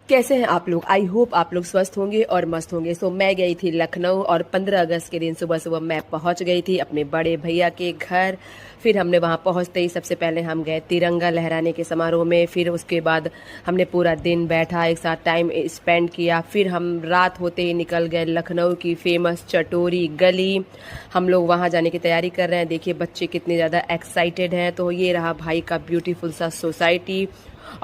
कैसे हैं आप लोग। आई होप आप लोग स्वस्थ होंगे और मस्त होंगे। सो मैं गई थी लखनऊ और 15 अगस्त के दिन सुबह सुबह मैं पहुंच गई थी अपने बड़े भैया के घर। फिर हमने वहां पहुंचते ही सबसे पहले हम गए तिरंगा लहराने के समारोह में। फिर उसके बाद हमने पूरा दिन बैठा, एक साथ टाइम स्पेंड किया। फिर हम रात होते ही निकल गए लखनऊ की फेमस चटोरी गली। हम लोग वहां जाने की तैयारी कर रहे हैं। देखिए बच्चे कितने ज़्यादा एक्साइटेड हैं। तो ये रहा भाई का ब्यूटीफुल सा सोसाइटी।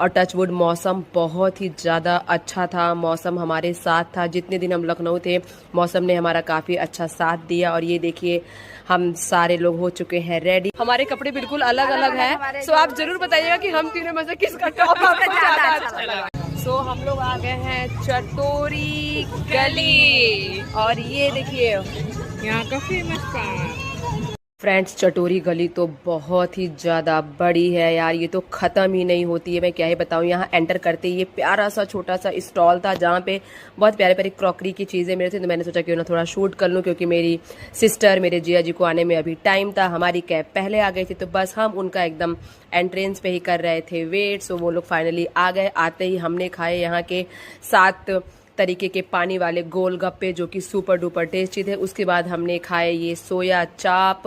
और टचवुड मौसम बहुत ही ज़्यादा अच्छा था। मौसम हमारे साथ था जितने दिन हम लखनऊ थे। मौसम ने हमारा काफ़ी अच्छा साथ दिया। और ये देखिए हम सारे लोग हो चुके हैं रेडी। हमारे कपड़े बिल्कुल अलग अलग हैं। सो आप जरूर बताइएगा कि हम तीनों में से किसका टॉप आपको ज़्यादा अच्छा लगा। सो हम लोग आ गए हैं चटोरी गली और ये देखिए यहाँ का फेमस पान। फ्रेंड्स, चटोरी गली तो बहुत ही ज़्यादा बड़ी है यार। ये तो ख़त्म ही नहीं होती है। मैं क्या ही बताऊँ। यहाँ एंटर करते ही ये प्यारा सा छोटा सा स्टॉल था जहाँ पे बहुत प्यारे प्यारे क्रॉकरी की चीज़ें मिलती थी। तो मैंने सोचा क्यों ना थोड़ा शूट कर लूँ, क्योंकि मेरी सिस्टर मेरे जिया जी को आने में अभी टाइम था। हमारी कैब पहले आ गई थी तो बस हम उनका एकदम एंट्रेंस पे ही कर रहे थे वेट। सो वो लोग फाइनली आ गए। आते ही हमने खाए यहाँ के 7 तरीके के पानी वाले गोलगप्पे जो कि सुपर डुपर टेस्टी थे। उसके बाद हमने खाए ये सोया चाप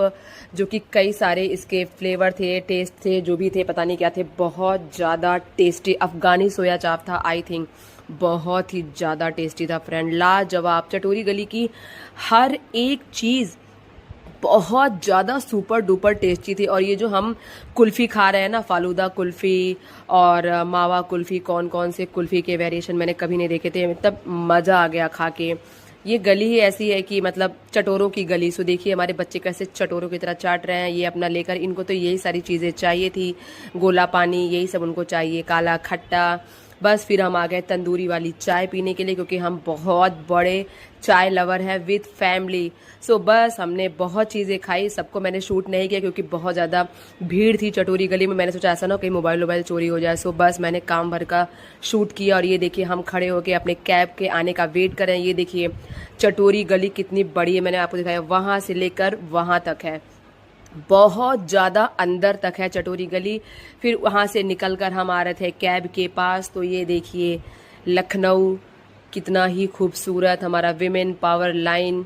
जो कि कई सारे इसके फ्लेवर थे, टेस्ट थे, जो भी थे पता नहीं क्या थे। बहुत ज़्यादा टेस्टी अफगानी सोया चाप था आई थिंक। बहुत ही ज़्यादा टेस्टी था फ्रेंड, लाजवाब। चटोरी गली की हर एक चीज़ बहुत ज़्यादा सुपर डुपर टेस्टी थी। और ये जो हम कुल्फ़ी खा रहे हैं ना, फालूदा कुल्फ़ी और मावा कुल्फ़ी, कौन कौन से कुल्फ़ी के वेरिएशन मैंने कभी नहीं देखे थे। मतलब मज़ा आ गया खा के। ये गली ही ऐसी है कि मतलब चटोरों की गली। सो देखिए हमारे बच्चे कैसे चटोरों की तरह चाट रहे हैं ये अपना लेकर। इनको तो यही सारी चीज़ें चाहिए थी, गोला पानी यही सब उनको चाहिए, काला खट्टा। बस फिर हम आ गए तंदूरी वाली चाय पीने के लिए, क्योंकि हम बहुत बड़े चाय लवर हैं विद फैमिली। सो बस हमने बहुत चीज़ें खाई। सबको मैंने शूट नहीं किया क्योंकि बहुत ज़्यादा भीड़ थी चटोरी गली में। मैंने सोचा ऐसा ना कहीं मोबाइल वोबाइल चोरी हो जाए। सो बस मैंने काम भर का शूट किया। और ये देखिए हम खड़े होकर अपने कैब के आने का वेट कर रहे हैं। ये देखिए चटोरी गली कितनी बड़ी है, मैंने आपको दिखाया। वहाँ से लेकर वहाँ तक है, बहुत ज़्यादा अंदर तक है चटोरी गली। फिर वहाँ से निकलकर हम आ रहे थे कैब के पास। तो ये देखिए लखनऊ कितना ही खूबसूरत, हमारा विमेन पावर लाइन।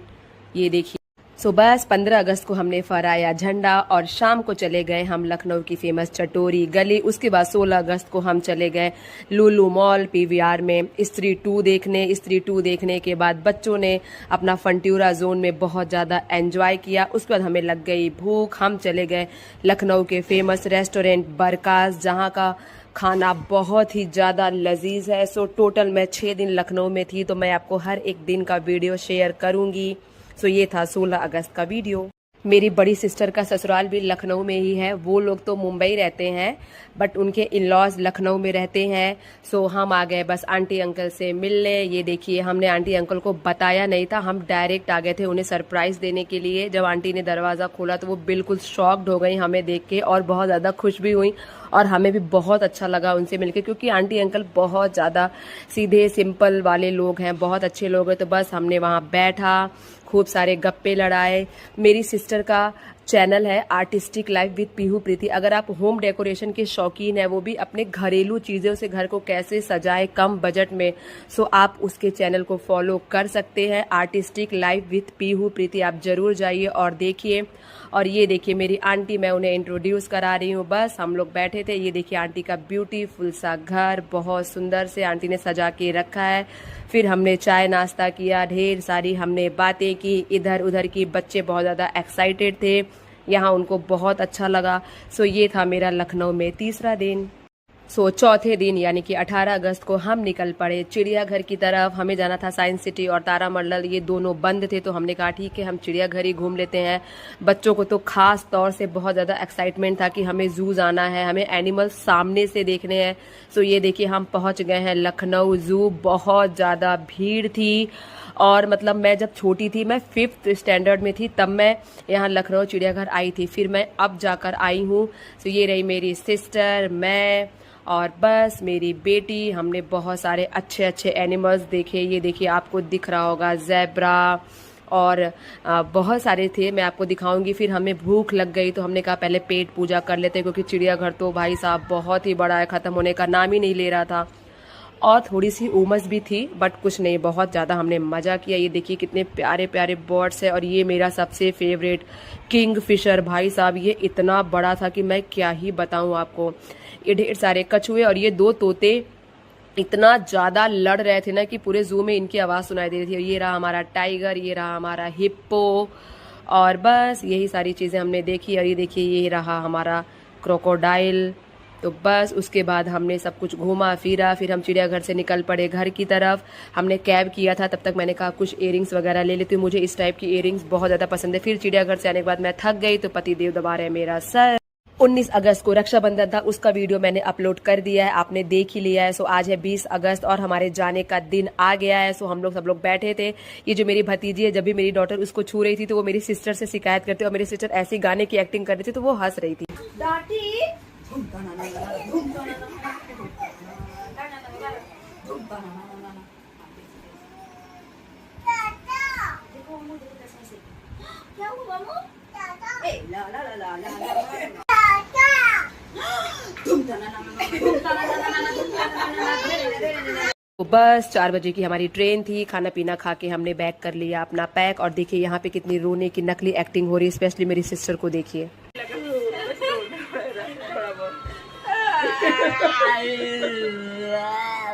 ये देखिए। सो बस 15 अगस्त को हमने फहराया झंडा और शाम को चले गए हम लखनऊ की फेमस चटोरी गली। उसके बाद 16 अगस्त को हम चले गए लुलु मॉल पीवीआर में स्त्री 2 देखने। स्त्री 2 देखने के बाद बच्चों ने अपना फंट्यूरा जोन में बहुत ज़्यादा एंजॉय किया। उसके बाद हमें लग गई भूख। हम चले गए लखनऊ के फेमस रेस्टोरेंट बरकास, जहाँ का खाना बहुत ही ज़्यादा लजीज है। सो टोटल मैं 6 दिन लखनऊ में थी, तो मैं आपको हर एक दिन का वीडियो शेयर करूँगी। सो ये था 16 अगस्त का वीडियो। मेरी बड़ी सिस्टर का ससुराल भी लखनऊ में ही है। वो लोग तो मुंबई रहते हैं बट उनके इन लॉज लखनऊ में रहते हैं। सो हम आ गए बस आंटी अंकल से मिलने। ये देखिए हमने आंटी अंकल को बताया नहीं था, हम डायरेक्ट आ गए थे उन्हें सरप्राइज देने के लिए। जब आंटी ने दरवाज़ा खोला तो वो बिल्कुल शॉक्ड हो गई हमें देख के और बहुत ज़्यादा खुश भी हुई। और हमें भी बहुत अच्छा लगा उनसे मिलकर, क्योंकि आंटी अंकल बहुत ज़्यादा सीधे सिंपल वाले लोग हैं, बहुत अच्छे लोग हैं। तो बस हमने वहाँ बैठा, खूब सारे गप्पे लड़ाए। मेरी सिस्टर का चैनल है आर्टिस्टिक लाइफ विद पीहू प्रीति। अगर आप होम डेकोरेशन के शौकीन हैं, वो भी अपने घरेलू चीज़ों से घर को कैसे सजाए कम बजट में, सो आप उसके चैनल को फॉलो कर सकते हैं, आर्टिस्टिक लाइफ विद पीहू प्रीति। आप जरूर जाइए और देखिए। और ये देखिए मेरी आंटी, मैं उन्हें इंट्रोड्यूस करा रही हूँ। बस हम लोग बैठे थे। ये देखिए आंटी का ब्यूटीफुल सा घर, बहुत सुंदर से आंटी ने सजा के रखा है। फिर हमने चाय नाश्ता किया, ढेर सारी हमने बातें की इधर उधर की। बच्चे बहुत ज़्यादा एक्साइटेड थे, यहाँ उनको बहुत अच्छा लगा। सो ये था मेरा लखनऊ में तीसरा दिन। सो चौथे दिन यानी कि 18 अगस्त को हम निकल पड़े चिड़ियाघर की तरफ। हमें जाना था साइंस सिटी और तारामंडल, ये दोनों बंद थे। तो हमने कहा ठीक है हम चिड़ियाघर ही घूम लेते हैं। बच्चों को तो खास तौर से बहुत ज़्यादा एक्साइटमेंट था कि हमें जू जाना है, हमें एनिमल्स सामने से देखने हैं। सो ये देखिए हम पहुंच गए हैं लखनऊ जू। बहुत ज़्यादा भीड़ थी। और मतलब मैं जब छोटी थी, मैं 5th स्टैंडर्ड में थी, तब मैं यहाँ लखनऊ चिड़ियाघर आई थी। फिर मैं अब जाकर आई हूँ। सो ये रही मेरी सिस्टर, मैं और बस मेरी बेटी। हमने बहुत सारे अच्छे अच्छे एनिमल्स देखे। ये देखिए आपको दिख रहा होगा ज़ेब्रा और बहुत सारे थे, मैं आपको दिखाऊंगी। फिर हमें भूख लग गई तो हमने कहा पहले पेट पूजा कर लेते हैं, क्योंकि चिड़ियाघर तो भाई साहब बहुत ही बड़ा है, ख़त्म होने का नाम ही नहीं ले रहा था। और थोड़ी सी उमस भी थी, बट कुछ नहीं, बहुत ज़्यादा हमने मज़ा किया। ये देखिए कितने प्यारे प्यारे बर्ड्स है। और ये मेरा सबसे फेवरेट किंग फिशर, भाई साहब ये इतना बड़ा था कि मैं क्या ही बताऊं आपको। ये ढेर सारे कछुए और ये 2 तोते इतना ज़्यादा लड़ रहे थे ना कि पूरे जू में इनकी आवाज़ सुनाई दे रही थी। ये रहा हमारा टाइगर, ये रहा हमारा हिप्पो, और बस यही सारी चीज़ें हमने देखी। और ये देखिए ये रहा हमारा क्रोकोडाइल। तो बस उसके बाद हमने सब कुछ घूमा फिरा, फिर हम चिड़ियाघर से निकल पड़े घर की तरफ। हमने कैब किया था, तब तक मैंने कहा कुछ इयरिंग्स वगैरह ले लेती हूँ, मुझे इस टाइप की इयरिंग्स बहुत ज़्यादा पसंद है। फिर चिड़ियाघर से आने के बाद मैं थक गई तो पतिदेव दबा रहे मेरा सर। 19 अगस्त को रक्षाबंधन था, उसका वीडियो मैंने अपलोड कर दिया है, आपने देख ही लिया है। सो आज है 20 अगस्त और हमारे जाने का दिन आ गया है। सो हम लोग सब लोग बैठे थे। ये जो मेरी भतीजी है, जब भी मेरी डॉटर उसको छू रही थी तो वो मेरी सिस्टर से शिकायत करती, और मेरी सिस्टर ऐसी गाने की एक्टिंग कर रही थी तो वो हंस रही थी। तो बस 4 बजे की हमारी ट्रेन थी। खाना पीना खा के हमने बैग कर लिया अपना पैक। और देखिए यहाँ पे कितनी रोने की नकली एक्टिंग हो रही है, स्पेशली मेरी सिस्टर को देखिए।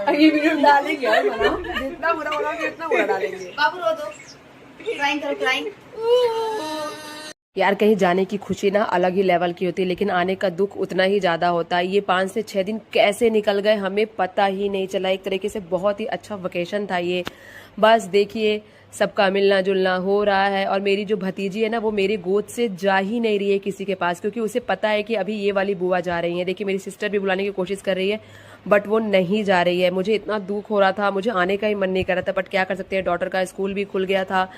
ये वीडियो डालेंगे यार, जितना बुरा बोला उतना बुरा डालेंगे। बाबू रो दो, क्राइंग करो क्राइंग। यार कहीं जाने की खुशी ना अलग ही लेवल की होती है, लेकिन आने का दुख उतना ही ज्यादा होता है। ये 5 से 6 दिन कैसे निकल गए हमें पता ही नहीं चला। एक तरीके से बहुत ही अच्छा वेकेशन था ये। बस देखिए सबका मिलना जुलना हो रहा है। और मेरी जो भतीजी है ना, वो मेरी गोद से जा ही नहीं रही है किसी के पास, क्योंकि उसे पता है कि अभी ये वाली बुआ जा रही है। देखिए मेरी सिस्टर भी बुलाने की कोशिश कर रही है, बट वो नहीं जा रही है। मुझे इतना दुख हो रहा था, मुझे आने का ही मन नहीं कर रहा था, बट क्या कर सकते हैं, डॉटर का स्कूल भी खुल गया था।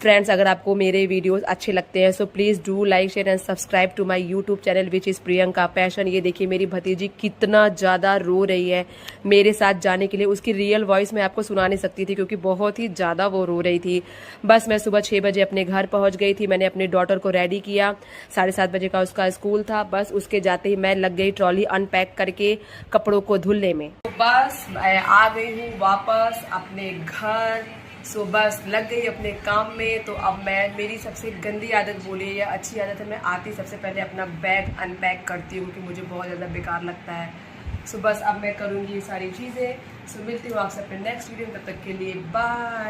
फ्रेंड्स, अगर आपको मेरे वीडियोस अच्छे लगते हैं so please do like share and subscribe to my YouTube channel which is Priyanka passion. ये देखिए मेरी भतीजी कितना ज़्यादा रो रही है मेरे साथ जाने के लिए। उसकी रियल वॉइस मैं आपको सुना नहीं सकती थी क्योंकि बहुत ही ज़्यादा वो रो रही थी। बस मैं सुबह 6 बजे अपने घर पहुंच गई थी। मैंने अपने डॉटर को रेडी किया, 7:30 बजे का उसका स्कूल था। बस उसके जाते ही मैं लग गई ट्रॉली अनपैक करके कपड़ों को धुलने में। तो बस मैं आ गई हूँ वापस अपने घर। सो बस लग गई अपने काम में। तो अब मेरी सबसे गंदी आदत बोलिए या अच्छी आदत है, मैं आती सबसे पहले अपना बैग अनपैक करती हूँ क्योंकि मुझे बहुत ज़्यादा बेकार लगता है। सो बस अब मैं करूँगी ये सारी चीज़ें। सो मिलती हूँ आप सबसे नेक्स्ट वीडियो में, तब तक के लिए बाय।